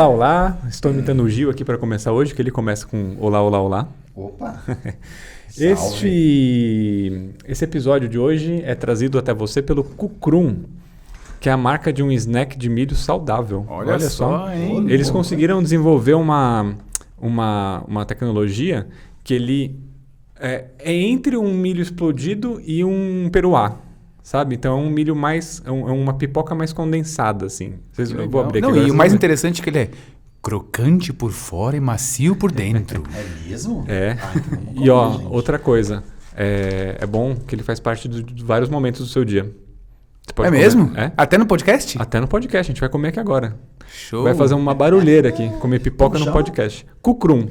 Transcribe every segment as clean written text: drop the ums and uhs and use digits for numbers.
olá, olá. Estou imitando o Gil aqui para começar hoje, que ele começa com olá, olá, olá. Opa! Esse episódio de hoje é trazido até você pelo Cukrum, que é a marca de um snack de milho saudável. Olha só, hein? Eles conseguiram desenvolver uma tecnologia que ele é entre um milho explodido e um peruá. Sabe? Então é um milho mais... É uma pipoca mais condensada, assim. Eu vou abrir aqui. Não, e o mais interessante é que ele é crocante por fora e macio por dentro. É mesmo? É. Então E ó, outra coisa. É bom que ele faz parte de vários momentos do seu dia. Você pode comer. Mesmo? É? Até no podcast? Até no podcast. A gente vai comer aqui agora. Show. Vai fazer uma barulheira aqui. Comer pipoca Como no chama? podcast. Cukrum.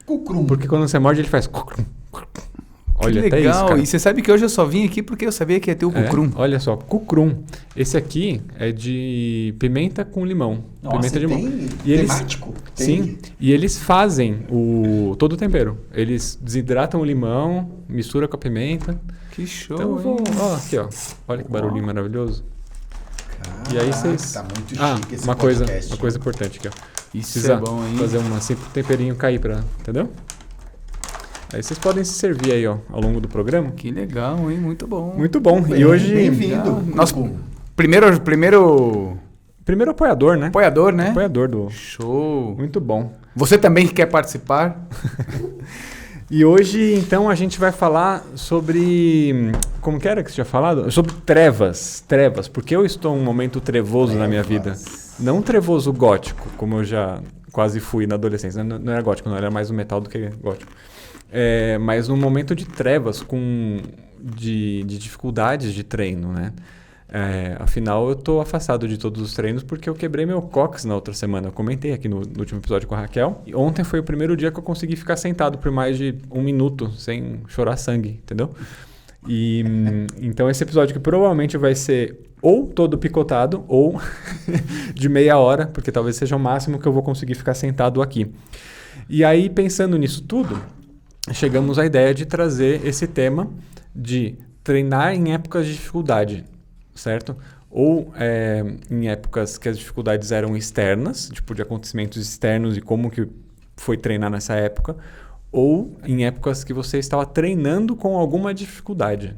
Cukrum. Porque quando você morde, ele faz cukrum. Olha, que até isso, legal. cara. E você sabe que hoje eu só vim aqui porque eu sabia que ia ter o Cukrum. Olha só, Cukrum. Esse aqui é de pimenta com limão. Nossa, Pimenta de limão. tem E eles, temático? sim, e eles fazem todo o tempero. Eles desidratam o limão, mistura com a pimenta. Que show, Então eu vou... hein? Ó, aqui, ó. Olha que barulhinho maravilhoso. Caraca, E aí vocês... tá muito chique esse uma podcast. coisa importante aqui, ó. Isso Precisa é bom, hein? fazer assim pro temperinho cair pra... Entendeu? Aí vocês podem se servir aí, ó, ao longo do programa. Que legal, hein? Muito bom. Muito bom. Bem, E hoje... Bem-vindo. Nosso Cukrum. primeiro Primeiro apoiador, né? apoiador, né? Apoiador do... Show. Muito bom. Você também que quer participar? E hoje, então, a gente vai falar sobre... Como que era que você tinha falado? Sobre trevas. Trevas. Porque eu estou em um momento trevoso na minha vida. Não trevoso gótico, como eu já quase fui na adolescência. Não era gótico, não. Era mais um metal do que gótico. Mas num momento de trevas, de dificuldades de treino, né? Afinal, eu estou afastado de todos os treinos porque eu quebrei meu cóccix na outra semana. Eu comentei aqui no último episódio com a Raquel. E ontem foi o primeiro dia que eu consegui ficar sentado por mais de 1 minuto sem chorar sangue, entendeu? E então esse episódio que provavelmente vai ser ou todo picotado ou de meia hora, porque talvez seja o máximo que eu vou conseguir ficar sentado aqui. E aí, pensando nisso tudo, chegamos à ideia de trazer esse tema de treinar em épocas de dificuldade, certo? Ou em épocas que as dificuldades eram externas, tipo de acontecimentos externos e como que foi treinar nessa época, ou em épocas que você estava treinando com alguma dificuldade,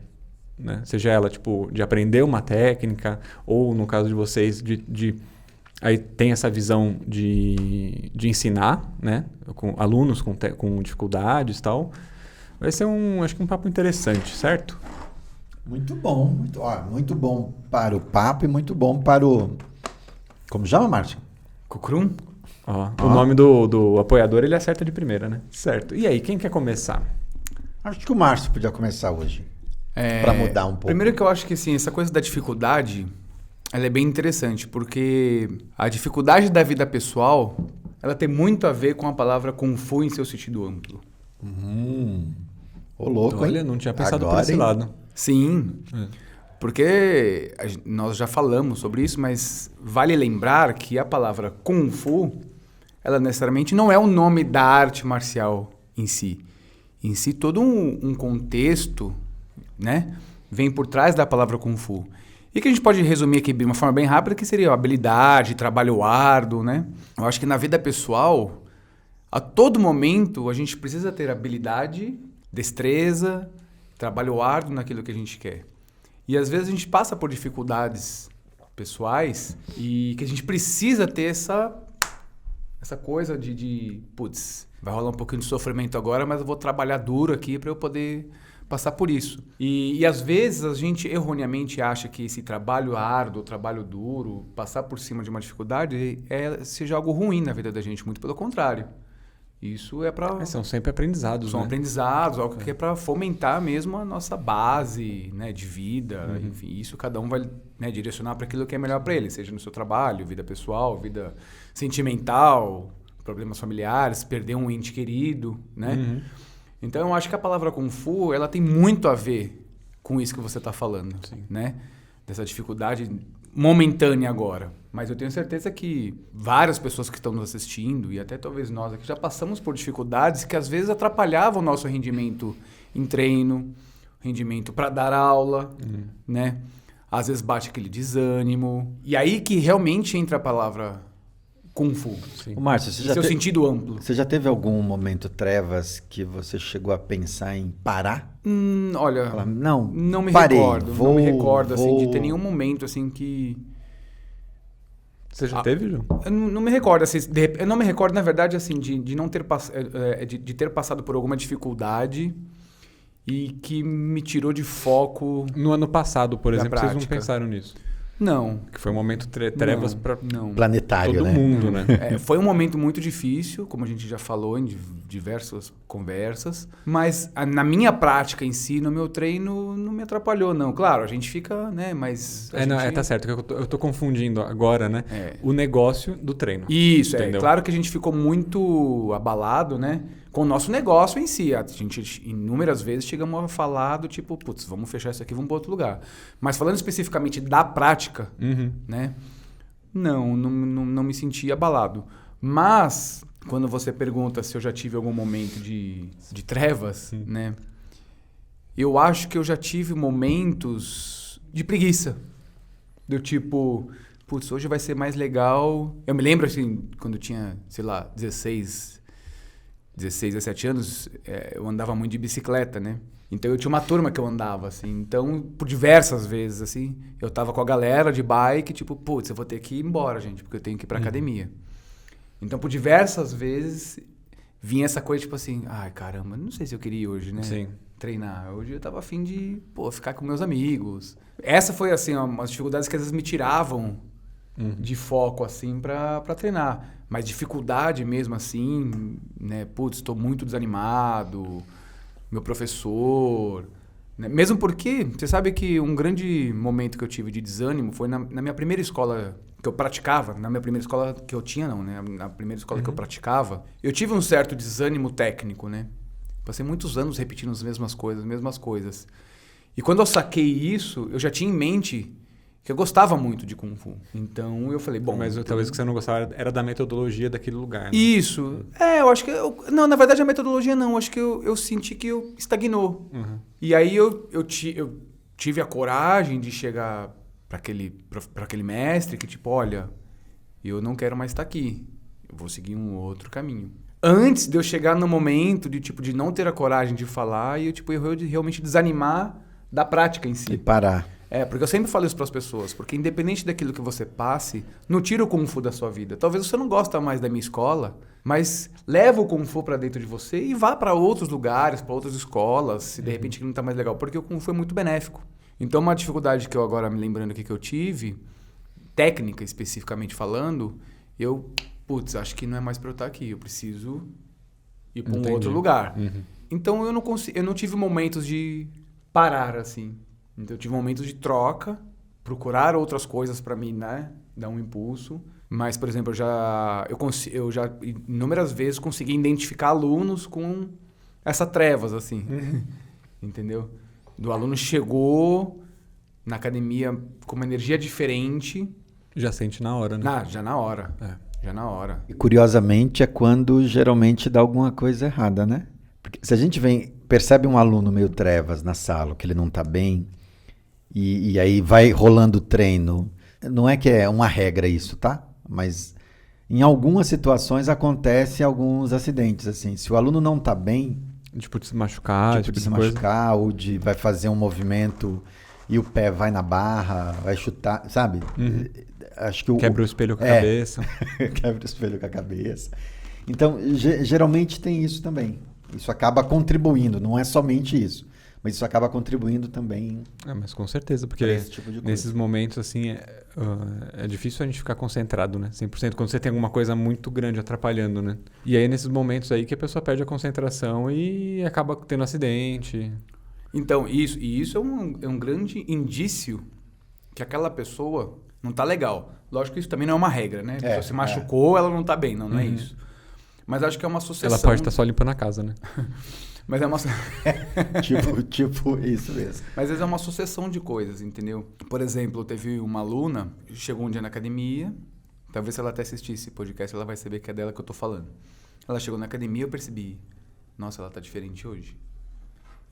né? Seja ela tipo de aprender uma técnica, ou no caso de vocês, aí tem essa visão de ensinar, né? Com alunos com dificuldades e tal. Vai ser acho que um papo interessante, certo? Muito bom. Muito bom para o papo e muito bom para o... Como chama, Márcio? Cukrum? O nome do apoiador ele acerta de primeira, né? Certo. E aí, quem quer começar? Acho que o Márcio podia começar hoje. Para mudar um pouco. Primeiro que eu acho que assim, essa coisa da dificuldade, ela é bem interessante, porque a dificuldade da vida pessoal, ela tem muito a ver com a palavra Kung Fu em seu sentido amplo. Ô, louco, Olha, hein? não tinha pensado Agora, por esse hein? lado. Sim, porque nós já falamos sobre isso, mas vale lembrar que a palavra Kung Fu, ela necessariamente não é o nome da arte marcial em si. Em si, todo um contexto, né, vem por trás da palavra Kung Fu. E que a gente pode resumir aqui de uma forma bem rápida, que seria habilidade, trabalho árduo, né? Eu acho que na vida pessoal, a todo momento, a gente precisa ter habilidade, destreza, trabalho árduo naquilo que a gente quer. E às vezes a gente passa por dificuldades pessoais e que a gente precisa ter essa coisa putz, vai rolar um pouquinho de sofrimento agora, mas eu vou trabalhar duro aqui para eu poder passar por isso. E às vezes a gente erroneamente acha que esse trabalho árduo, trabalho duro, passar por cima de uma dificuldade seja algo ruim na vida da gente, muito pelo contrário. Isso é para... São sempre aprendizados, São né? aprendizados, algo que é para fomentar mesmo a nossa base, né, de vida. Enfim, isso cada um vai, né, direcionar para aquilo que é melhor para ele, seja no seu trabalho, vida pessoal, vida sentimental, problemas familiares, perder um ente querido, né? Então, eu acho que a palavra Kung Fu, ela tem muito a ver com isso que você está falando, né? Dessa dificuldade momentânea agora. Mas eu tenho certeza que várias pessoas que estão nos assistindo, e até talvez nós aqui, já passamos por dificuldades que às vezes atrapalhavam o nosso rendimento em treino, rendimento para dar aula, né? Às vezes bate aquele desânimo. E aí que realmente entra a palavra Kung Fu. Sim. Ô, Márcio, Seu sentido amplo. você já teve algum momento trevas que você chegou a pensar em parar? Olha, Falar, não, não me parei, recordo. Não me recordo, assim, de vou- ter nenhum momento, assim, que... Você já teve, João? Eu não me recordo, assim, eu não me recordo, na verdade, assim, de não ter, de ter passado por alguma dificuldade e que me tirou de foco. No ano passado, por Da exemplo, vocês não prática. pensaram nisso? Não. Que foi um momento trevas Não, para não. Planetário, todo né? mundo, né? Foi um momento muito difícil, como a gente já falou em diversas conversas, mas na minha prática em si, no meu treino, não me atrapalhou, não. Claro, a gente fica, né, mas... Não, tá certo. Que eu tô confundindo agora, né? É. O negócio do treino. Isso, Entendeu? Claro que a gente ficou muito abalado, né? Com o nosso negócio em si. A gente, inúmeras vezes, chegamos a falar do tipo, putz, vamos fechar isso aqui, vamos para outro lugar. Mas falando especificamente da prática, Uhum. né? Não me senti abalado. Mas, quando você pergunta se eu já tive algum momento de trevas, né? Eu acho que eu já tive momentos de preguiça. Do tipo, putz, hoje vai ser mais legal. Eu me lembro, assim, quando eu tinha, sei lá, 16, 17 anos, eu andava muito de bicicleta, né? Então eu tinha uma turma que eu andava, assim. Então, por diversas vezes, assim, eu tava com a galera de bike, tipo, putz, eu vou ter que ir embora, gente, porque eu tenho que ir pra academia. Então, por diversas vezes, vinha essa coisa, tipo assim, ai, caramba, não sei se eu queria ir hoje, né? Sim. Treinar. Hoje eu tava a fim de, ficar com meus amigos. Essa foi, assim, umas dificuldades que às vezes me tiravam de foco, assim, pra treinar. Mas dificuldade mesmo, assim, né? Putz, tô muito desanimado, meu professor... Né? Mesmo porque, você sabe que um grande momento que eu tive de desânimo foi na minha primeira escola que eu praticava, na minha primeira escola que eu tinha, não, né? Na primeira escola que eu praticava, eu tive um certo desânimo técnico, né? Passei muitos anos repetindo as mesmas coisas. E quando eu saquei isso, eu já tinha em mente que eu gostava muito de Kung Fu. Então eu falei, bom... Mas então... talvez o que você não gostava era da metodologia daquele lugar, né? Isso. Eu acho que... Não, na verdade a metodologia não. Acho que eu senti que eu estagnou. Uhum. E aí eu tive a coragem de chegar para aquele mestre que tipo, olha, eu não quero mais estar aqui. Eu vou seguir um outro caminho. Antes de eu chegar no momento de não ter a coragem de falar e eu realmente desanimar da prática em si. E parar. Porque eu sempre falo isso para as pessoas, porque independente daquilo que você passe, não tira o Kung Fu da sua vida. Talvez você não goste mais da minha escola, mas leva o Kung Fu para dentro de você e vá para outros lugares, para outras escolas, se de repente não está mais legal, porque o Kung Fu é muito benéfico. Então uma dificuldade que eu agora me lembrando aqui que eu tive, técnica especificamente falando, acho que não é mais para eu estar aqui, eu preciso ir para um outro lugar. Uhum. Então eu não tive momentos de parar assim. Então eu tive momentos de troca, procurar outras coisas para mim, né, dar um impulso. Mas, por exemplo, eu já inúmeras vezes consegui identificar alunos com essa trevas, assim. Entendeu? Do aluno chegou na academia com uma energia diferente. Já sente na hora, né? Já na hora. Já na hora. E curiosamente é quando geralmente dá alguma coisa errada, né? Porque se a gente percebe um aluno meio trevas na sala, que ele não está bem, e aí vai rolando o treino, não é que é uma regra isso, tá? Mas em algumas situações acontecem alguns acidentes, assim. Se o aluno não está bem, Tipo de se machucar, tipo de se coisa. machucar, ou vai fazer um movimento e o pé vai na barra, vai chutar, sabe? Acho que Quebra o espelho com a cabeça. Quebra o espelho com a cabeça. Então, geralmente tem isso também. Isso acaba contribuindo, não é somente isso. Mas isso acaba contribuindo também. Mas com certeza, porque pra esse tipo de coisa. nesses momentos, assim, é difícil a gente ficar concentrado, né? 100%, quando você tem alguma coisa muito grande atrapalhando, né? E aí, nesses momentos aí que a pessoa perde a concentração e acaba tendo acidente. Então, isso é um grande indício que aquela pessoa não tá legal. Lógico que isso também não é uma regra, né? Se você machucou, ela não tá bem, não é isso. Mas acho que é uma sucessão... Ela pode estar só limpando a casa, né? Mas é uma... tipo isso mesmo. Mas às vezes é uma sucessão de coisas, entendeu? Por exemplo, teve uma aluna, chegou um dia na academia, talvez se ela até assistisse esse podcast, ela vai saber que é dela que eu tô falando. Ela chegou na academia e eu percebi, nossa, ela tá diferente hoje.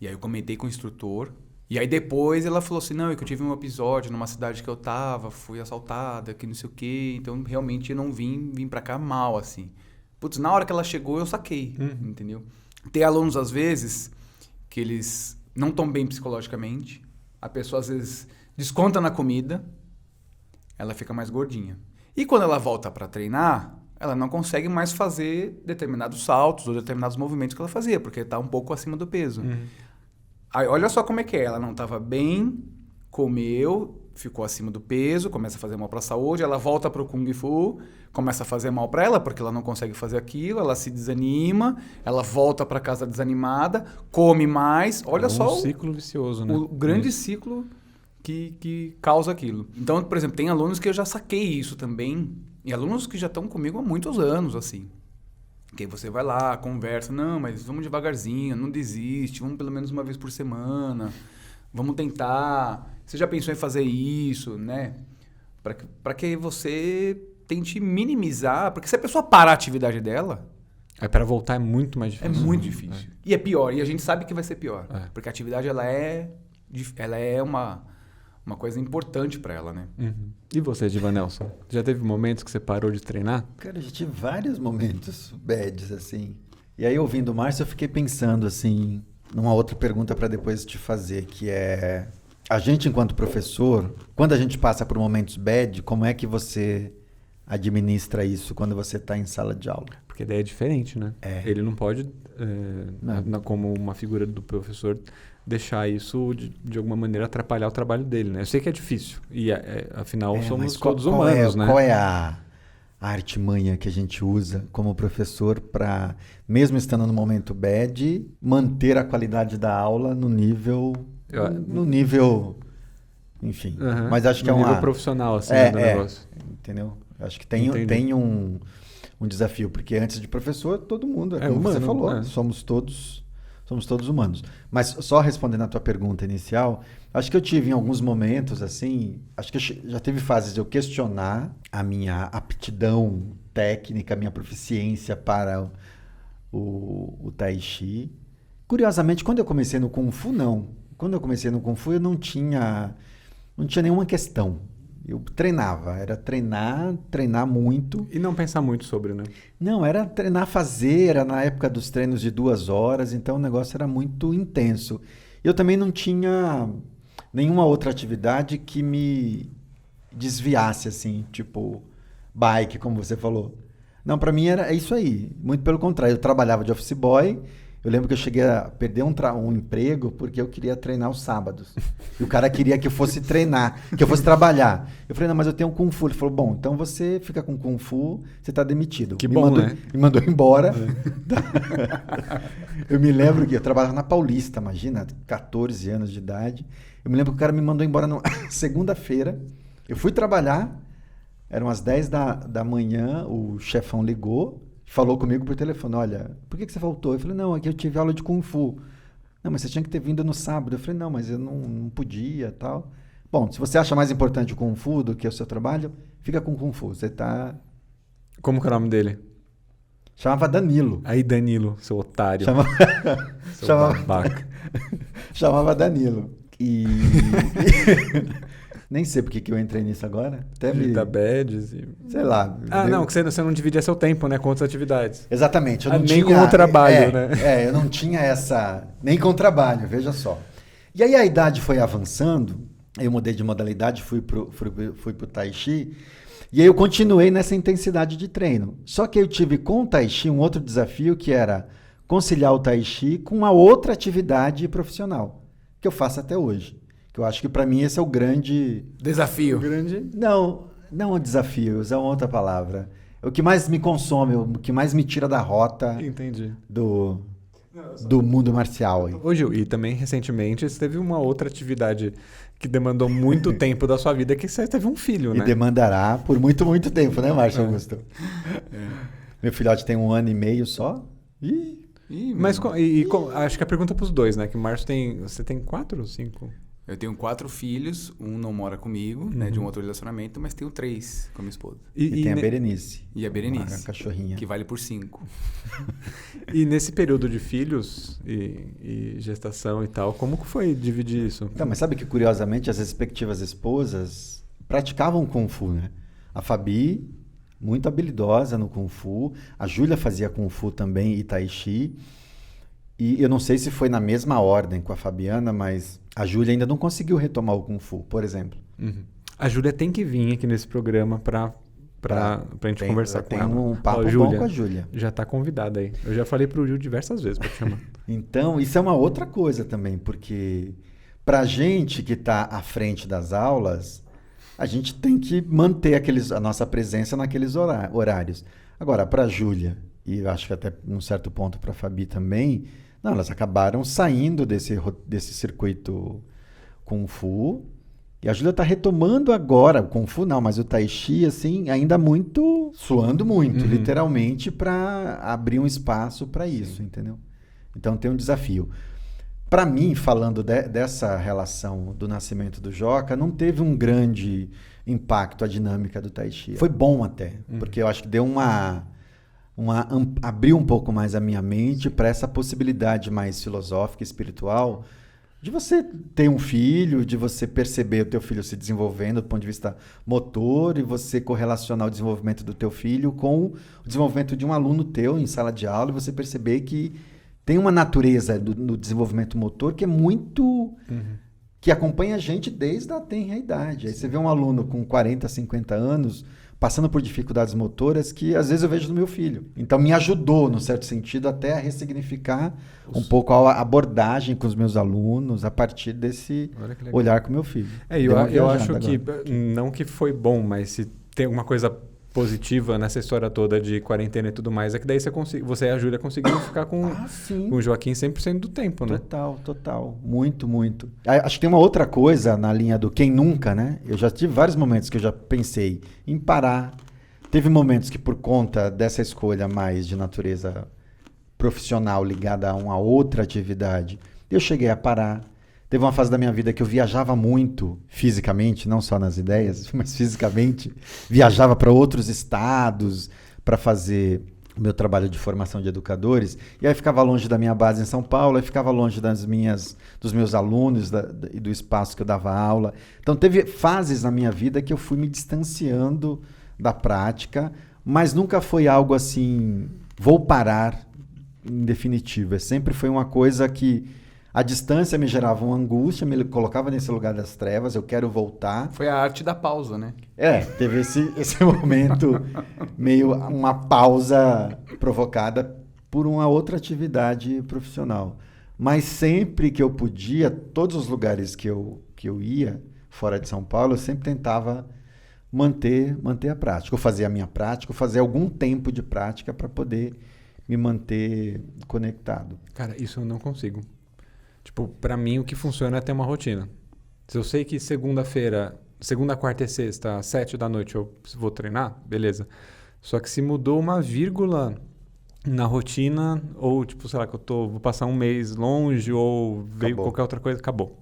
E aí eu comentei com o instrutor E aí depois ela falou assim, não, é que eu tive um episódio numa cidade que eu tava, fui assaltada, que não sei o quê, então realmente eu não vim pra cá mal, assim. Putz, na hora que ela chegou eu saquei, entendeu? Tem alunos, às vezes, que eles não estão bem psicologicamente, a pessoa às vezes desconta na comida, ela fica mais gordinha. E quando ela volta pra treinar, ela não consegue mais fazer determinados saltos ou determinados movimentos que ela fazia, porque tá um pouco acima do peso. Aí, olha só como é que é. Ela não estava bem, comeu, ficou acima do peso, começa a fazer mal para a saúde, ela volta para o Kung Fu, começa a fazer mal para ela, porque ela não consegue fazer aquilo, ela se desanima, ela volta para casa desanimada, come mais. Olha só um ciclo vicioso, né? o grande ciclo que causa aquilo. Então, por exemplo, tem alunos que eu já saquei isso também, e alunos que já estão comigo há muitos anos, assim. Que aí você vai lá, conversa, não, mas vamos devagarzinho, não desiste, vamos pelo menos uma vez por semana, vamos tentar. Você já pensou em fazer isso, né? Para que você tente minimizar, porque se a pessoa parar a atividade dela... Para voltar é muito mais difícil. É muito difícil. E é pior, e a gente sabe que vai ser pior. Porque a atividade, ela é uma coisa importante para ela, né? E você, Diva Nelson? Já teve momentos que você parou de treinar? Cara, eu já tive vários momentos bads, assim. E aí, ouvindo o Márcio, eu fiquei pensando, assim, numa outra pergunta para depois te fazer, que é... A gente, enquanto professor, quando a gente passa por momentos bad, como é que você administra isso quando você está em sala de aula? Porque daí é diferente, né? Ele não pode, como uma figura do professor, deixar isso de alguma maneira atrapalhar o trabalho dele, né? Eu sei que é difícil. E afinal somos todos humanos, né? Qual é a artimanha que a gente usa como professor para, mesmo estando no momento bad, manter a qualidade da aula no nível... Enfim. Mas acho que no nível profissional, assim, do negócio. Entendeu? Acho que tem um desafio, porque antes de professor, todo mundo, como humano, você falou, somos todos humanos. Mas só respondendo a tua pergunta inicial, acho que eu tive em alguns momentos, assim, acho que já teve fases de eu questionar a minha aptidão técnica, a minha proficiência para o Tai Chi. Curiosamente, quando eu comecei no Kung Fu, não. Quando eu comecei no Kung Fu, eu não tinha nenhuma questão. Eu treinava, era treinar muito. E não pensar muito sobre, né? Não, era treinar, fazer, era na época dos treinos de 2 horas, então o negócio era muito intenso. Eu também não tinha nenhuma outra atividade que me desviasse, assim, tipo bike, como você falou. Não, para mim era isso aí, muito pelo contrário. Eu trabalhava de office boy. Eu lembro que eu cheguei a perder um emprego porque eu queria treinar os sábados. E o cara queria que eu fosse treinar, que eu fosse trabalhar. Eu falei, não, mas eu tenho Kung Fu. Ele falou, bom, então você fica com Kung Fu, você está demitido. Que bom, né? Me mandou embora. Eu me lembro que eu trabalhava na Paulista, imagina, 14 anos de idade. Eu me lembro que o cara me mandou embora na segunda-feira. Eu fui trabalhar, eram as 10 da manhã, o chefão ligou. Falou comigo por telefone, olha, por que você faltou? Eu falei, não, aqui eu tive aula de Kung Fu. Não, mas você tinha que ter vindo no sábado. Eu falei, não, mas eu não podia tal. Bom, se você acha mais importante o Kung Fu do que o seu trabalho, fica com o Kung Fu. Você tá... Como que é o nome dele? Chamava Danilo. Aí, Danilo, seu otário. Seu babaca. Chamava Danilo. E... Nem sei por que eu entrei nisso agora. Até da Badges e... Sei lá. Não, que você não dividia seu tempo, né? Com outras atividades. Exatamente. Eu não nem com o trabalho, né? Eu não tinha essa... Nem com o trabalho, veja só. E aí a idade foi avançando, eu mudei de modalidade, fui pro Tai Chi, e aí eu continuei nessa intensidade de treino. Só que eu tive com o Tai Chi um outro desafio, que era conciliar o Tai Chi com uma outra atividade profissional, que eu faço até hoje. Eu acho que para mim esse é o grande... Desafio. Não é um desafio, usar uma outra palavra. O que mais me consome, o que mais me tira da rota. Entendi. do mundo marcial. Ô Gil, e também recentemente você teve uma outra atividade que demandou muito tempo da sua vida, que você teve um filho, né? E demandará por muito, muito tempo, né, Márcio Augusto? Meu filhote tem 1 ano e meio só. Mas acho que a pergunta é para os dois, né? Que o Márcio tem... Você tem 4 ou 5? Eu tenho 4 filhos, um não mora comigo, né, de um outro relacionamento, mas tenho 3 com a minha esposa. E tem a Berenice. E a Berenice, A cachorrinha. que vale por 5. E nesse período de filhos e gestação e tal, como que foi dividir isso? Então, mas sabe que, curiosamente, as respectivas esposas praticavam Kung Fu, né? A Fabi, muito habilidosa no Kung Fu. A Júlia fazia Kung Fu também e Tai Chi. E eu não sei se foi na mesma ordem com a Fabiana, mas a Júlia ainda não conseguiu retomar o Kung Fu, por exemplo. Uhum. A Júlia tem que vir aqui nesse programa pra gente conversar com ela. Tem um papo bom Júlia, com a Júlia. Já tá convidada aí. Eu já falei pro Gil diversas vezes pra te chamar. Então, isso é uma outra coisa também, porque pra gente que tá à frente das aulas, a gente tem que manter a nossa presença naqueles horários. Agora, pra Júlia, e eu acho que até num certo ponto pra Fabi também, não, elas acabaram saindo desse circuito Kung Fu. E a Júlia está retomando agora, o Kung Fu não, mas o Tai Chi, assim, ainda suando muito, literalmente, para abrir um espaço para isso, entendeu? Então tem um desafio. Para mim, falando dessa relação do nascimento do Joca, não teve um grande impacto a dinâmica do Tai Chi. Foi bom até, porque eu acho que deu abriu um pouco mais a minha mente para essa possibilidade mais filosófica e espiritual de você ter um filho, de você perceber o teu filho se desenvolvendo do ponto de vista motor e você correlacionar o desenvolvimento do teu filho com o desenvolvimento de um aluno teu em sala de aula e você perceber que tem uma natureza no desenvolvimento motor que é muito... que acompanha a gente desde a tenra idade. Aí você vê um aluno com 40, 50 anos passando por dificuldades motoras que às vezes eu vejo no meu filho. Então me ajudou, num certo sentido, até a ressignificar um pouco a abordagem com os meus alunos a partir desse olhar com o meu filho. Eu acho que, não que foi bom, mas se tem alguma coisa positiva nessa história toda de quarentena e tudo mais, é que daí você e a Júlia conseguiram ficar com o Joaquim 100% do tempo, né? Total. Muito, muito. Acho que tem uma outra coisa na linha do quem nunca, né? Eu já tive vários momentos que eu já pensei em parar. Teve momentos que por conta dessa escolha mais de natureza profissional ligada a uma outra atividade, eu cheguei a parar. Teve uma fase da minha vida que eu viajava muito fisicamente, não só nas ideias, mas fisicamente. Viajava para outros estados para fazer o meu trabalho de formação de educadores. E aí ficava longe da minha base em São Paulo, aí ficava longe dos meus alunos e do espaço que eu dava aula. Então teve fases na minha vida que eu fui me distanciando da prática, mas nunca foi algo assim, vou parar em definitivo. Sempre foi uma coisa que... A distância me gerava uma angústia, me colocava nesse lugar das trevas, eu quero voltar. Foi a arte da pausa, né? Teve esse momento, meio uma pausa provocada por uma outra atividade profissional. Mas sempre que eu podia, todos os lugares que eu ia, fora de São Paulo, eu sempre tentava manter a prática. Eu fazia a minha prática, eu fazia algum tempo de prática para poder me manter conectado. Cara, isso eu não consigo. Tipo, pra mim o que funciona é ter uma rotina. Se eu sei que segunda, quarta e sexta, às 7 da noite eu vou treinar, beleza. Só que se mudou uma vírgula na rotina, ou tipo, sei lá, que vou passar um mês longe, ou veio qualquer outra coisa, acabou.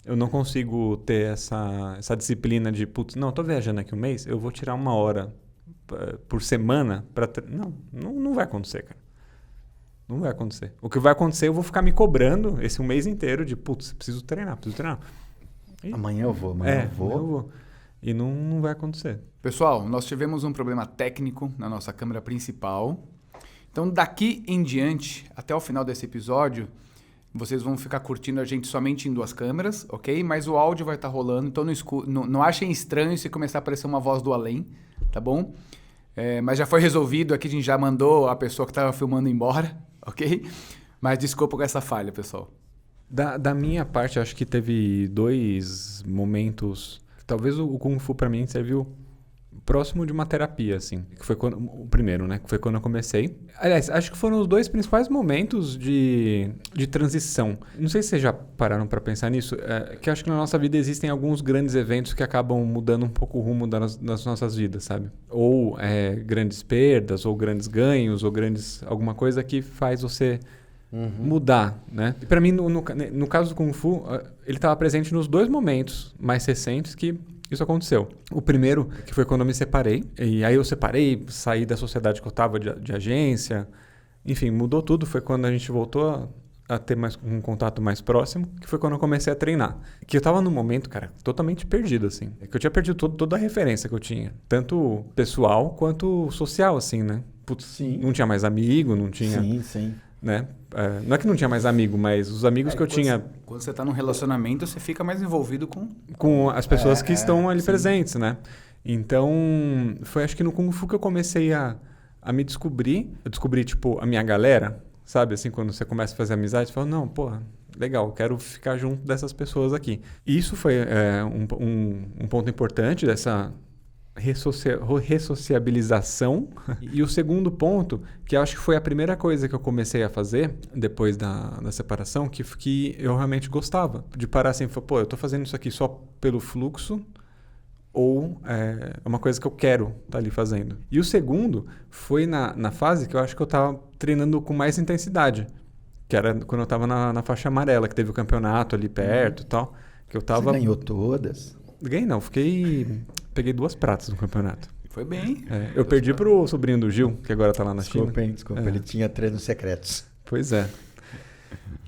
Eu não consigo ter essa disciplina de, putz, não, eu tô viajando aqui um mês, eu vou tirar 1 hora por semana pra... Não vai acontecer, cara. Não vai acontecer. O que vai acontecer, eu vou ficar me cobrando esse um mês inteiro de, putz, preciso treinar. E... Amanhã eu vou. E não vai acontecer. Pessoal, nós tivemos um problema técnico na nossa câmera principal. Então, daqui em diante, até o final desse episódio, vocês vão ficar curtindo a gente somente em 2 câmeras, ok? Mas o áudio vai estar rolando, então não achem estranho se começar a aparecer uma voz do além, tá bom? Mas já foi resolvido, aqui a gente já mandou a pessoa que estava filmando embora, ok? Mas desculpa com essa falha, pessoal. Da minha parte, acho que teve 2 momentos. Talvez o Kung Fu para mim serviu próximo de uma terapia, assim. Que foi o primeiro, né? Que foi quando eu comecei. Aliás, acho que foram os 2 principais momentos de transição. Não sei se vocês já pararam para pensar nisso. Que acho que na nossa vida existem alguns grandes eventos que acabam mudando um pouco o rumo das nossas vidas, sabe? Ou grandes perdas, ou grandes ganhos, ou alguma coisa que faz você mudar, né? E para mim, no caso do Kung Fu, ele estava presente nos 2 momentos mais recentes que isso aconteceu. O primeiro, que foi quando eu me separei. E aí eu separei, saí da sociedade que eu estava de agência. Enfim, mudou tudo. Foi quando a gente voltou a ter um contato mais próximo, que foi quando eu comecei a treinar. Que eu estava num momento, cara, totalmente perdido, assim. Que eu tinha perdido toda a referência que eu tinha. Tanto pessoal quanto social, assim, né? Putz, sim. Não tinha mais amigo, não tinha... Sim. Né? Não é que não tinha mais amigo, mas os amigos que eu tinha... Quando você está num relacionamento, você fica mais envolvido com as pessoas que estão ali presentes, né? Então, foi acho que no Kung Fu que eu comecei a me descobrir. Eu descobri, tipo, a minha galera, sabe? Assim, quando você começa a fazer amizade, você fala, não, porra, legal, quero ficar junto dessas pessoas aqui. E isso foi um ponto importante dessa ressociabilização. E o segundo ponto, que eu acho que foi a primeira coisa que eu comecei a fazer depois da separação, que eu realmente gostava. De parar assim e falar, pô, eu tô fazendo isso aqui só pelo fluxo ou é uma coisa que eu quero estar ali fazendo. E o segundo foi na fase que eu acho que eu tava treinando com mais intensidade, que era quando eu tava na faixa amarela, que teve o campeonato ali perto e tal. Que eu tava... Você ganhou todas? Ganhei não, peguei 2 pratas no campeonato. Foi bem. Eu perdi pro sobrinho do Gil, que agora tá lá na China. Desculpa, ele tinha treinos secretos. Pois é.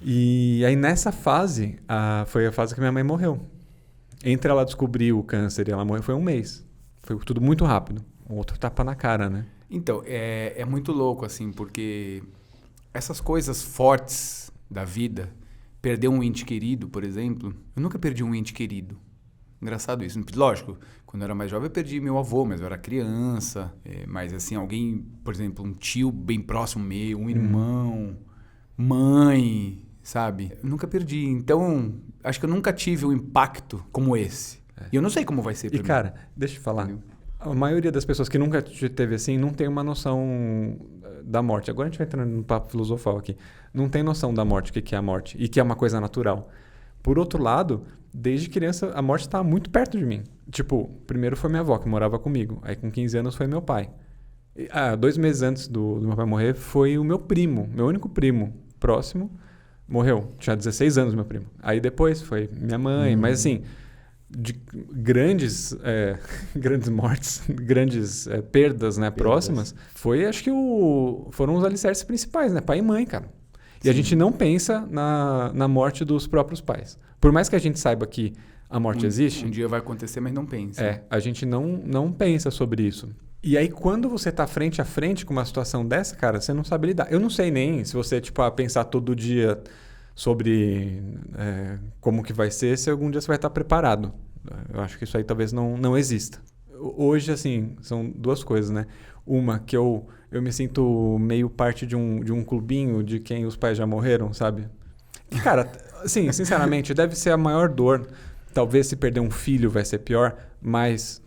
E aí nessa fase, foi a fase que minha mãe morreu. Entre ela descobrir o câncer e ela morrer, foi 1 mês. Foi tudo muito rápido. Um outro tapa na cara, né? Então, é muito louco, assim, porque essas coisas fortes da vida, perder um ente querido, por exemplo, eu nunca perdi um ente querido. Engraçado isso. Lógico, quando eu era mais jovem eu perdi meu avô, mas eu era criança. Mas assim, alguém, por exemplo, um tio bem próximo meu, um irmão, mãe, sabe? Eu nunca perdi. Então, acho que eu nunca tive um impacto como esse. E eu não sei como vai ser pra mim. E cara, deixa eu falar. Entendeu? A maioria das pessoas que nunca teve assim não tem uma noção da morte. Agora a gente vai entrando no papo filosofal aqui. Não tem noção da morte, o que é a morte. E que é uma coisa natural. Por outro lado, desde criança, a morte estava muito perto de mim. Tipo, primeiro foi minha avó, que morava comigo. Aí, com 15 anos, foi meu pai. 2 meses antes do meu pai morrer, foi o meu primo, meu único primo próximo, morreu. Tinha 16 anos, meu primo. Aí, depois, foi minha mãe. Mas, assim, de grandes mortes, grandes perdas, né, próximas, foi, acho que, foram os alicerces principais, né? Pai e mãe, cara. E a gente não pensa na morte dos próprios pais. Por mais que a gente saiba que a morte existe... Um dia vai acontecer, mas não pensa. A gente não pensa sobre isso. E aí, quando você está frente a frente com uma situação dessa, cara, você não sabe lidar. Eu não sei nem se você, pensar todo dia sobre como que vai ser, se algum dia você vai estar preparado. Eu acho que isso aí talvez não exista. Hoje, assim, são 2 coisas, né? Uma, que eu me sinto meio parte de um clubinho de quem os pais já morreram, sabe? Que, cara, assim, sinceramente, deve ser a maior dor. Talvez se perder um filho vai ser pior, mas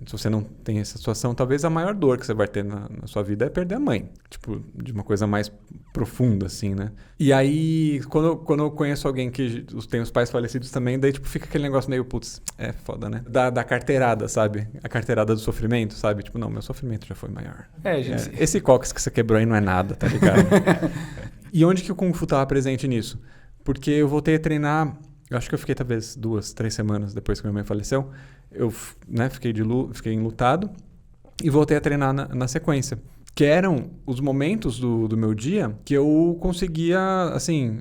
se você não tem essa situação, talvez a maior dor que você vai ter na sua vida é perder a mãe. Tipo, de uma coisa mais profunda, assim, né? E aí, quando eu conheço alguém que tem os pais falecidos também, daí, fica aquele negócio meio, putz, é foda, né? Da carteirada, sabe? A carteirada do sofrimento, sabe? Tipo, não, meu sofrimento já foi maior. Gente. Esse cóccix que você quebrou aí não é nada, tá ligado? E onde que o Kung Fu tava presente nisso? Porque eu voltei a treinar... Eu acho que eu fiquei talvez 2, 3 semanas depois que minha mãe faleceu. Eu fiquei enlutado e voltei a treinar na sequência. Que eram os momentos do meu dia que eu conseguia, assim,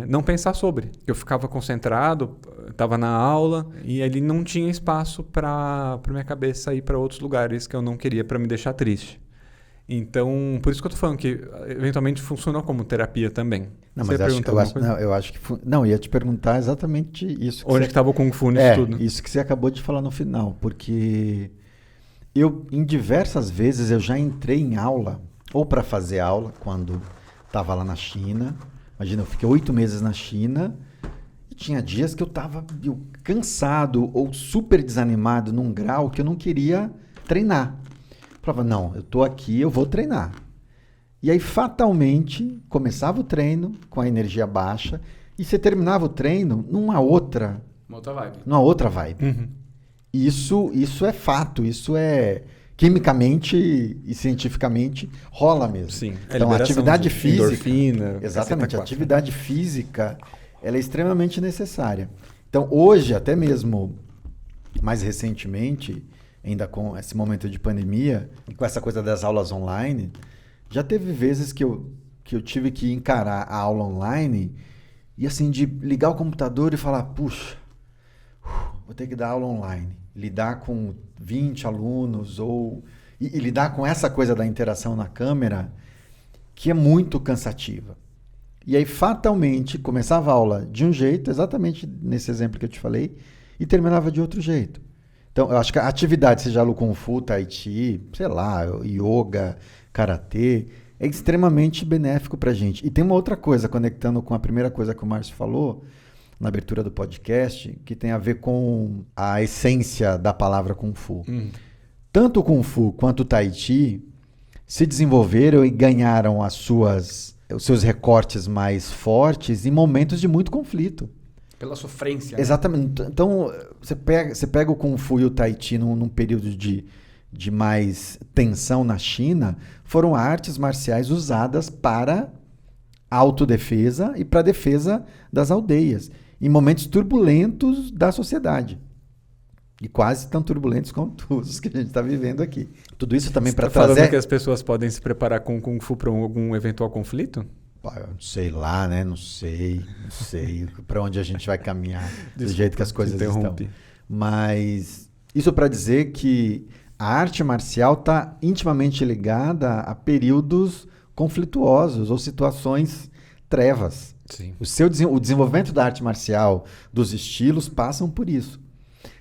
não pensar sobre. Eu ficava concentrado, estava na aula e ali não tinha espaço para minha cabeça ir para outros lugares que eu não queria para me deixar triste. Então, por isso que eu tô falando que eventualmente funciona como terapia também. Não, mas eu acho que... Não, ia te perguntar exatamente isso. Onde que estava o Kung Fu nisso tudo? Isso que você acabou de falar no final, porque em diversas vezes eu já entrei em aula, ou para fazer aula, quando estava lá na China. Imagina, eu fiquei 8 meses na China e tinha dias que eu estava cansado ou super desanimado num grau que eu não queria treinar. Falava, não, eu tô aqui, eu vou treinar. E aí, fatalmente, começava o treino com a energia baixa e você terminava o treino numa outra vibe. Numa outra vibe. Uhum. Isso é fato, isso é... quimicamente e cientificamente rola mesmo. Sim. Então, a atividade física... Endorfina, Exatamente. A atividade física, ela é extremamente necessária. Então, hoje, até mesmo mais recentemente, ainda com esse momento de pandemia, e com essa coisa das aulas online, já teve vezes que eu tive que encarar a aula online e assim, de ligar o computador e falar, puxa, vou ter que dar aula online. Lidar com 20 alunos e lidar com essa coisa da interação na câmera, que é muito cansativa. E aí, fatalmente, começava a aula de um jeito, exatamente nesse exemplo que eu te falei, e terminava de outro jeito. Então, eu acho que a atividade, seja o Kung Fu, Tai Chi, sei lá, Yoga, Karatê, é extremamente benéfico pra gente. E tem uma outra coisa, conectando com a primeira coisa que o Márcio falou, na abertura do podcast, que tem a ver com a essência da palavra Kung Fu. Tanto o Kung Fu quanto o Tai Chi se desenvolveram e ganharam os seus recortes mais fortes em momentos de muito conflito. Pela sofrência. Né? Exatamente. Então, você pega o Kung Fu e o Tai Chi num período de mais tensão na China, foram artes marciais usadas para autodefesa e para defesa das aldeias, em momentos turbulentos da sociedade. E quase tão turbulentos quanto os que a gente está vivendo aqui. Tudo isso também para trazer... falando que as pessoas podem se preparar com o Kung Fu para algum eventual conflito? Sei lá, né? Não sei para onde a gente vai caminhar do jeito que as coisas estão. Mas isso para dizer que a arte marcial está intimamente ligada a períodos conflituosos ou situações trevas. Sim. O desenvolvimento da arte marcial, dos estilos, passam por isso.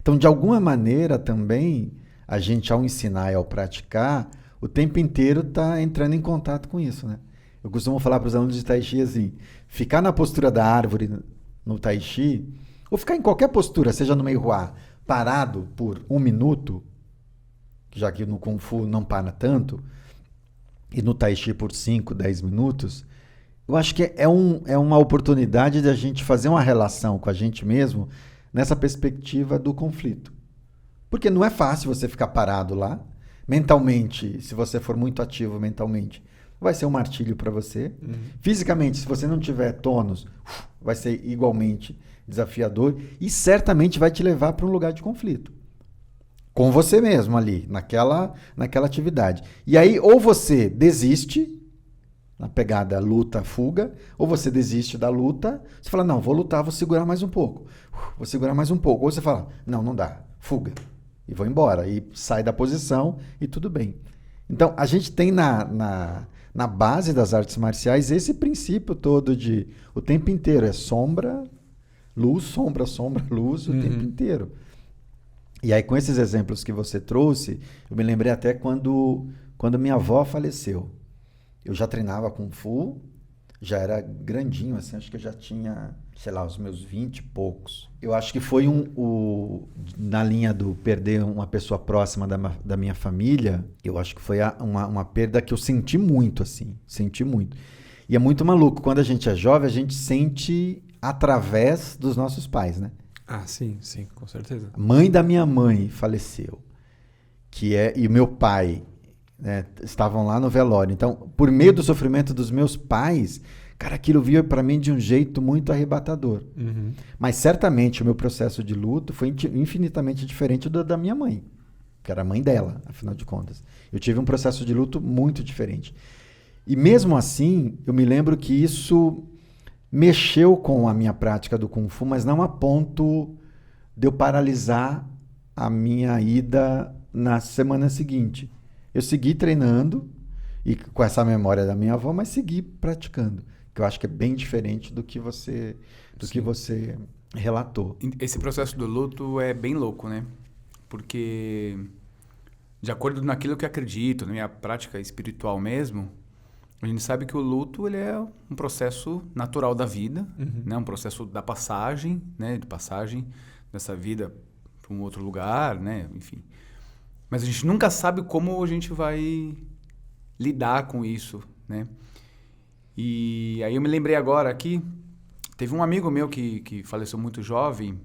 Então, de alguma maneira também, a gente, ao ensinar e ao praticar, o tempo inteiro está entrando em contato com isso, né? Eu costumo falar para os alunos de Tai Chi assim, ficar na postura da árvore no Tai Chi, ou ficar em qualquer postura, seja no meio rua, parado por 1 minuto, já que no Kung Fu não para tanto, e no Tai Chi por 5, 10 minutos, eu acho que é uma oportunidade de a gente fazer uma relação com a gente mesmo nessa perspectiva do conflito. Porque não é fácil você ficar parado lá, mentalmente, se você for muito ativo mentalmente, vai ser um martírio para você. Fisicamente, se você não tiver tônus, vai ser igualmente desafiador e certamente vai te levar para um lugar de conflito. Com você mesmo ali, naquela atividade. E aí, ou você desiste, na pegada luta-fuga, ou você desiste da luta, você fala, não, vou lutar, vou segurar mais um pouco. Vou segurar mais um pouco. Ou você fala, não dá, fuga. E vou embora. E sai da posição e tudo bem. Então, a gente tem na base das artes marciais esse princípio todo de o tempo inteiro é sombra, luz, luz o tempo inteiro. E aí, com esses exemplos que você trouxe, eu me lembrei até quando minha avó faleceu. Eu já treinava Kung Fu, já era grandinho, assim, acho que eu já tinha, sei lá, os meus 20 e poucos. Eu acho que foi na linha do perder uma pessoa próxima da minha família, eu acho que foi uma perda que eu senti muito, assim, senti muito. E é muito maluco, quando a gente é jovem, a gente sente através dos nossos pais, né? Ah, sim, com certeza. A mãe da minha mãe faleceu, e o meu pai, né, estavam lá no velório. Então, por meio do sofrimento dos meus pais, cara, aquilo veio para mim de um jeito muito arrebatador. Mas certamente o meu processo de luto foi infinitamente diferente do da minha mãe, que era a mãe dela, afinal de contas. Eu tive um processo de luto muito diferente. E mesmo assim, eu me lembro que isso mexeu com a minha prática do Kung Fu, mas não a ponto de eu paralisar a minha ida na semana seguinte. Eu segui treinando, e com essa memória da minha avó, mas segui praticando, que eu acho que é bem diferente do que você relatou. Esse processo do luto é bem louco, né? Porque, de acordo naquilo que eu acredito, na minha prática espiritual mesmo, a gente sabe que o luto ele é um processo natural da vida, né? Um processo da passagem, né? De passagem dessa vida para um outro lugar, né? Enfim. Mas a gente nunca sabe como a gente vai lidar com isso, né? E aí eu me lembrei agora aqui, teve um amigo meu que faleceu muito jovem,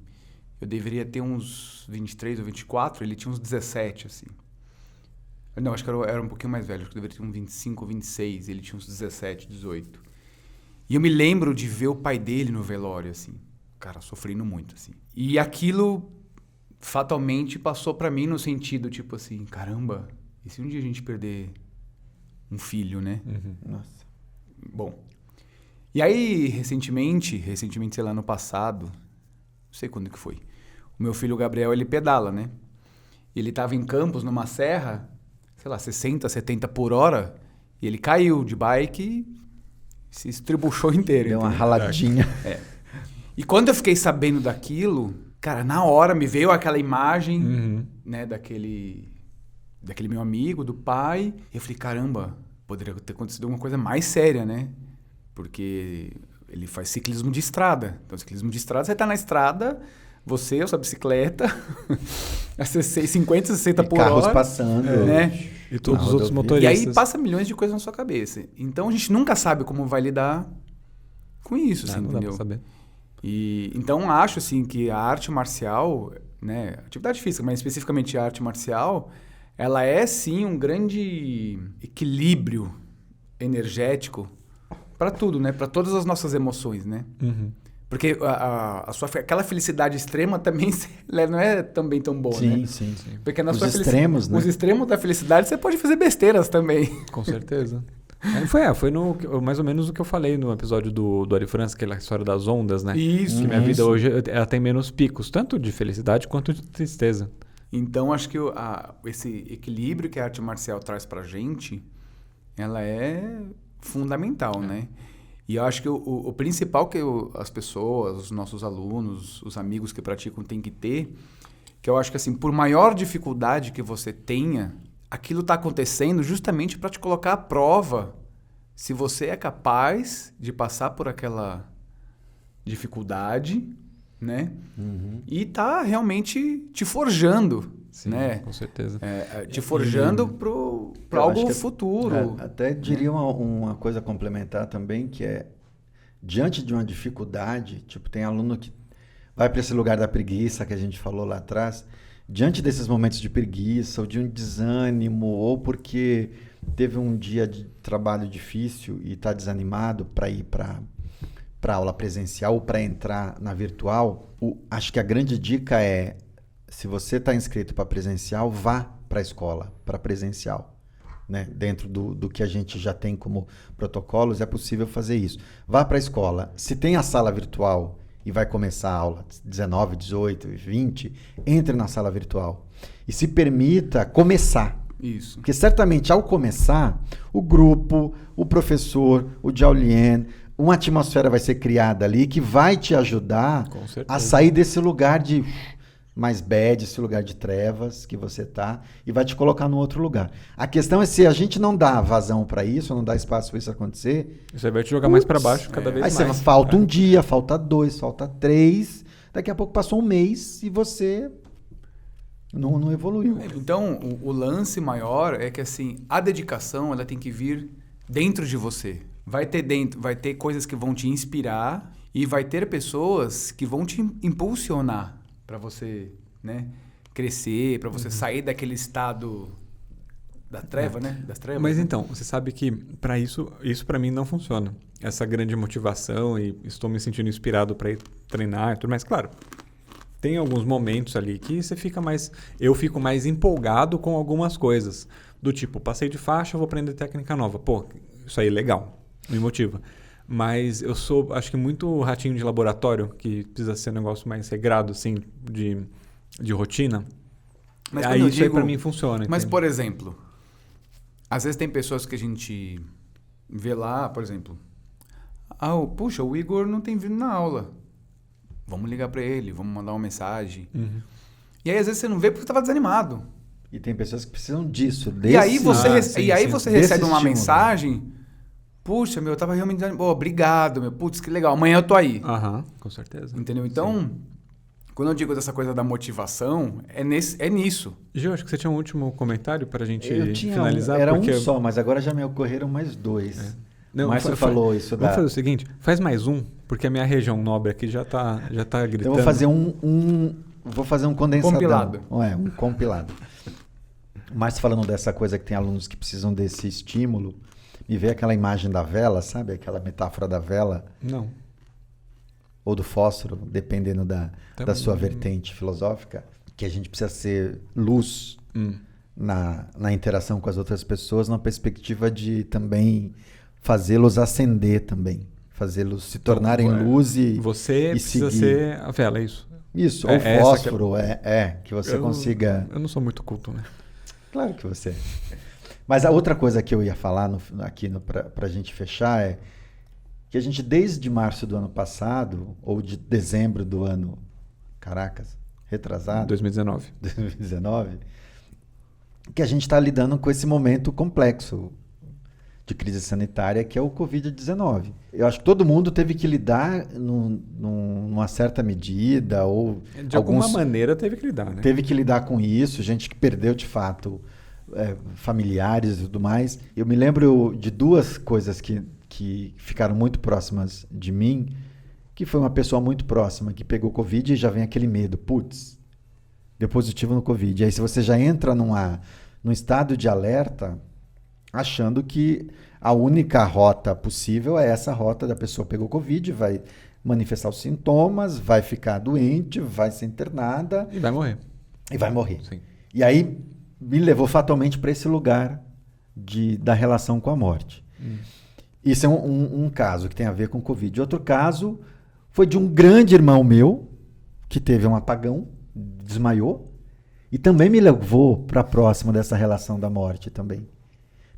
eu deveria ter uns 23 ou 24, ele tinha uns 17, assim. Não, acho que era um pouquinho mais velho. Acho que deveria ter uns 25, 26. Ele tinha uns 17, 18. E eu me lembro de ver o pai dele no velório, assim. Cara, sofrendo muito, assim. E aquilo fatalmente passou pra mim no sentido, tipo assim, caramba, e se um dia a gente perder um filho, né? Nossa. Bom. E aí, recentemente, sei lá, no passado, não sei quando que foi, o meu filho Gabriel, ele pedala, né? E ele tava em Campos, numa serra, sei lá, 60, 70 por hora, e ele caiu de bike e se estribuchou inteiro. Deu uma entendeu? raladinha. E quando eu fiquei sabendo daquilo, cara, na hora me veio aquela imagem, né, daquele meu amigo, do pai, e eu falei, caramba, poderia ter acontecido alguma coisa mais séria, né? Porque ele faz ciclismo de estrada. Então, ciclismo de estrada, você tá na estrada, você, a sua bicicleta, a 50, 60 E por carros hora. passando. Né? E todos Na os outros rodovia. E motoristas. aí passa milhões de coisas na sua cabeça. Então, a gente nunca sabe como vai lidar com isso, assim, Não dá pra entendeu? saber. E, então, acho assim, que a arte marcial, né, atividade física, mas especificamente a arte marcial, ela é sim um grande equilíbrio energético para tudo, né? Para todas as nossas emoções, né? Porque aquela felicidade extrema também não é também tão boa, Sim, né? sim. Porque na Os sua extremos, né? Os extremos da felicidade, você pode fazer besteiras também. Com certeza. Foi mais ou menos o que eu falei no episódio do Ari França, aquela história das ondas, né? Isso. Que minha vida Isso. hoje ela tem menos picos, tanto de felicidade quanto de tristeza. Então, acho que esse equilíbrio que a arte marcial traz pra gente, ela é fundamental, né? E eu acho que o principal que as pessoas, os nossos alunos, os amigos que praticam têm que ter, que eu acho que assim, por maior dificuldade que você tenha, aquilo está acontecendo justamente para te colocar à prova se você é capaz de passar por aquela dificuldade, né? E tá realmente te forjando, Sim, né? com certeza. Te forjando para Eu acho algo que futuro. Até diria uma coisa complementar também, que é, diante de uma dificuldade, tipo, tem aluno que vai para esse lugar da preguiça que a gente falou lá atrás, diante desses momentos de preguiça, ou de um desânimo, ou porque teve um dia de trabalho difícil e está desanimado para ir para aula presencial ou para entrar na virtual, acho que a grande dica é, se você está inscrito para presencial, vá para a escola, para presencial. Né? Dentro do que a gente já tem como protocolos, é possível fazer isso. Vá para a escola. Se tem a sala virtual e vai começar a aula 19, 18, 20, entre na sala virtual. E se permita começar. Isso. Porque certamente ao começar, o grupo, o professor, o Jiaolien, uma atmosfera vai ser criada ali que vai te ajudar Com certeza. a sair desse lugar de mais bad, esse lugar de trevas que você tá, e vai te colocar no outro lugar. A questão é se a gente não dá vazão para isso, não dá espaço para isso acontecer. Isso aí vai te jogar mais para baixo cada vez Aí mais. você falta um dia, falta 2, falta 3, daqui a pouco passou um mês e você não evoluiu. Então, o lance maior é que assim, a dedicação ela tem que vir dentro de você. Vai ter coisas que vão te inspirar e vai ter pessoas que vão te impulsionar para você, né, crescer, para você sair daquele estado da treva, né? Das trevas. Mas né? então, você sabe que para isso para mim não funciona. Essa grande motivação e estou me sentindo inspirado para ir treinar e tudo mais. Claro, tem alguns momentos ali que você fica mais... Eu fico mais empolgado com algumas coisas. Do tipo, passei de faixa, vou aprender técnica nova. Pô, isso aí é legal, me motiva. Mas eu sou, acho que muito ratinho de laboratório, que precisa ser um negócio mais regrado, assim, de rotina. Mas aí quando eu isso aí digo- pra mim funciona. Mas, entende? por exemplo, às vezes tem pessoas que a gente vê lá, por exemplo, puxa, o Igor não tem vindo na aula. Vamos ligar para ele, vamos mandar uma mensagem. Uhum. E aí, às vezes, você não vê porque estava desanimado. E tem pessoas que precisam disso. E aí você, sim, sim. você Desse recebe uma estímulo. mensagem, puxa, eu tava realmente desanimado. Obrigado, putz, que legal, amanhã eu tô aí. Aham, com certeza. Entendeu? Então, quando eu digo dessa coisa da motivação, é nisso. Gil, acho que você tinha um último comentário para a gente Eu tinha finalizar. era porque... um só, mas agora já me ocorreram mais 2. Não, Mas você falou isso Vamos da... fazer o seguinte, faz mais um, porque a minha região nobre aqui já tá gritando. Então eu vou fazer vou fazer um condensadão. Compilado. Um compilado. Mas falando dessa coisa que tem alunos que precisam desse estímulo, me veio aquela imagem da vela, sabe? Aquela metáfora da vela. Não. Ou do fósforo, dependendo da sua vertente filosófica, que a gente precisa ser luz na interação com as outras pessoas, na perspectiva de também fazê-los acender também. Fazê-los se tornarem luz e Você e precisa seguir. ser a vela, é isso? Isso, É ou essa fósforo, que você consiga... Eu não sou muito culto, né? Claro que você... Mas a outra coisa que eu ia falar aqui para a gente fechar é que a gente, desde março do ano passado, ou de dezembro do ano, retrasado, 2019, que a gente está lidando com esse momento complexo de crise sanitária, que é o Covid-19. Eu acho que todo mundo teve que lidar numa certa medida, ou de alguma maneira teve que lidar, né? Teve que lidar com isso, gente que perdeu de fato familiares e tudo mais. Eu me lembro de duas coisas que ficaram muito próximas de mim, que foi uma pessoa muito próxima que pegou Covid e já vem aquele medo, putz, deu positivo no Covid. E aí se você já entra num estado de alerta, achando que a única rota possível é essa rota da pessoa pegou Covid, vai manifestar os sintomas, vai ficar doente, vai ser internada. E vai morrer. E vai morrer. Sim. E aí me levou fatalmente para esse lugar da relação com a morte. Isso é um caso que tem a ver com Covid. Outro caso foi de um grande irmão meu que teve um apagão, desmaiou, e também me levou para próximo dessa relação da morte também.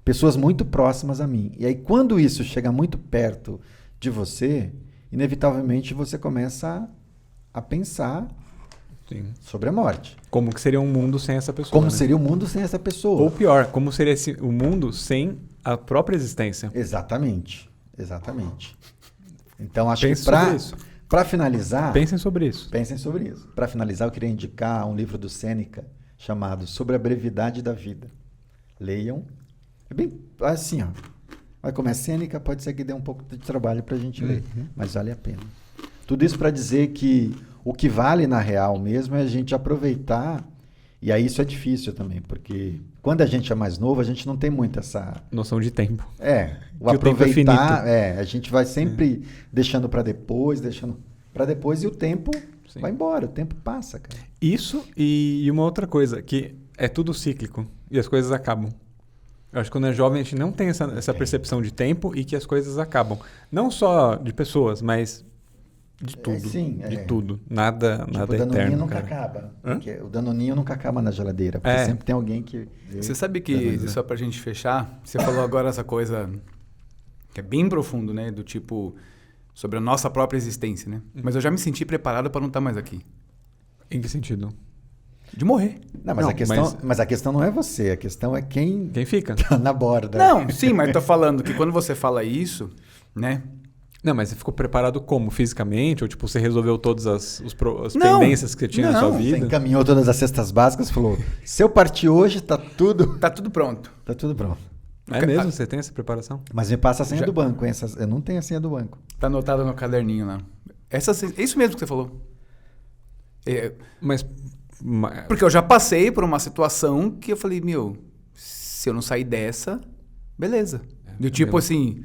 Pessoas muito próximas a mim. E aí, quando isso chega muito perto de você, inevitavelmente você começa a pensar sobre a morte. Como que seria um mundo sem essa pessoa? Como né? seria o mundo sem essa pessoa? Ou pior, como seria o mundo sem a própria existência? Exatamente. Então, acho Pense que sobre isso. para finalizar... Pensem sobre isso. Pensem sobre isso. Para finalizar, eu queria indicar um livro do Sêneca chamado Sobre a Brevidade da Vida. Leiam. É bem assim, ó. Vai começar Sêneca, pode ser que dê um pouco de trabalho para a gente ler, mas vale a pena. Tudo isso para dizer que o que vale na real mesmo é a gente aproveitar, e aí isso é difícil também, porque quando a gente é mais novo, a gente não tem muito essa... Noção de tempo. O aproveitar, a gente vai sempre deixando para depois, e o tempo vai embora, o tempo passa, cara. Isso e uma outra coisa, que é tudo cíclico, e as coisas acabam. Eu acho que quando é jovem a gente não tem essa percepção de tempo e que as coisas acabam. Não só de pessoas, mas de tudo. De tudo. Nada o eterno, danoninho nunca cara. acaba. O danoninho nunca acaba na geladeira, porque sempre tem alguém que... Você sabe que, só pra gente fechar, você falou agora essa coisa que é bem profundo, né? Do tipo, sobre a nossa própria existência, né? Mas eu já me senti preparado para não estar mais aqui. Em que sentido? De morrer. Não, mas a questão não é você, a questão é quem fica tá na borda. Não, sim, mas eu tô falando que quando você fala isso, né? Não, mas você ficou preparado como? Fisicamente? Ou tipo, você resolveu todas as pendências que você tinha na sua vida? Você encaminhou todas as cestas básicas, falou, se eu partir hoje, tá tudo pronto. Tá tudo pronto. É mesmo? Você tem essa preparação? Mas me passa a senha do banco, hein? Eu não tenho a senha do banco. Tá anotado no caderninho lá. É isso mesmo que você falou. Mas... Porque eu já passei por uma situação que eu falei, se eu não sair dessa, beleza. Do tipo assim,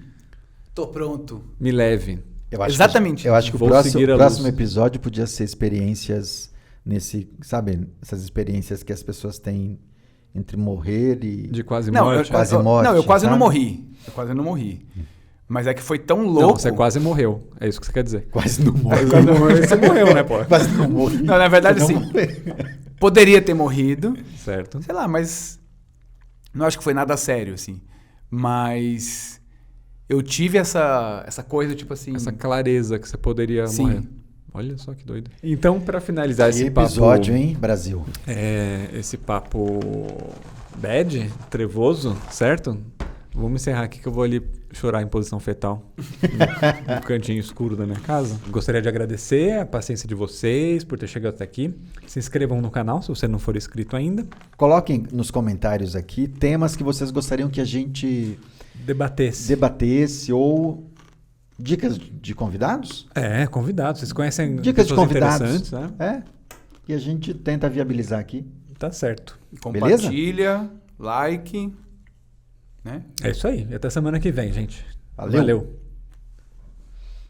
tô pronto. Me leve. Exatamente. Eu acho que o próximo episódio podia ser experiências essas experiências que as pessoas têm entre morrer e... De quase morte. morte. Não, eu quase não morri. Mas é que foi tão louco... Não, você quase morreu. É isso que você quer dizer. Quase não morreu. Você morreu, né, pô? Quase não morri. Não, na verdade, sim. Poderia ter morrido. Certo. Sei lá, mas... Não acho que foi nada sério, assim. Mas... Eu tive essa coisa, tipo assim... Essa clareza que você poderia sim. morrer. Olha só que doido. Então, pra finalizar esse episódio, hein, Brasil? Esse papo bad, trevoso, certo? Vamos encerrar aqui que eu vou ali chorar em posição fetal no cantinho escuro da minha casa. Gostaria de agradecer a paciência de vocês por ter chegado até aqui. Se inscrevam no canal se você não for inscrito ainda. Coloquem nos comentários aqui temas que vocês gostariam que a gente debatesse ou dicas de convidados? Convidados. Vocês conhecem dicas de convidados interessantes, né? E a gente tenta viabilizar aqui. Tá certo. Compartilha, like, né? É isso aí. E até semana que vem, gente. Valeu. Valeu.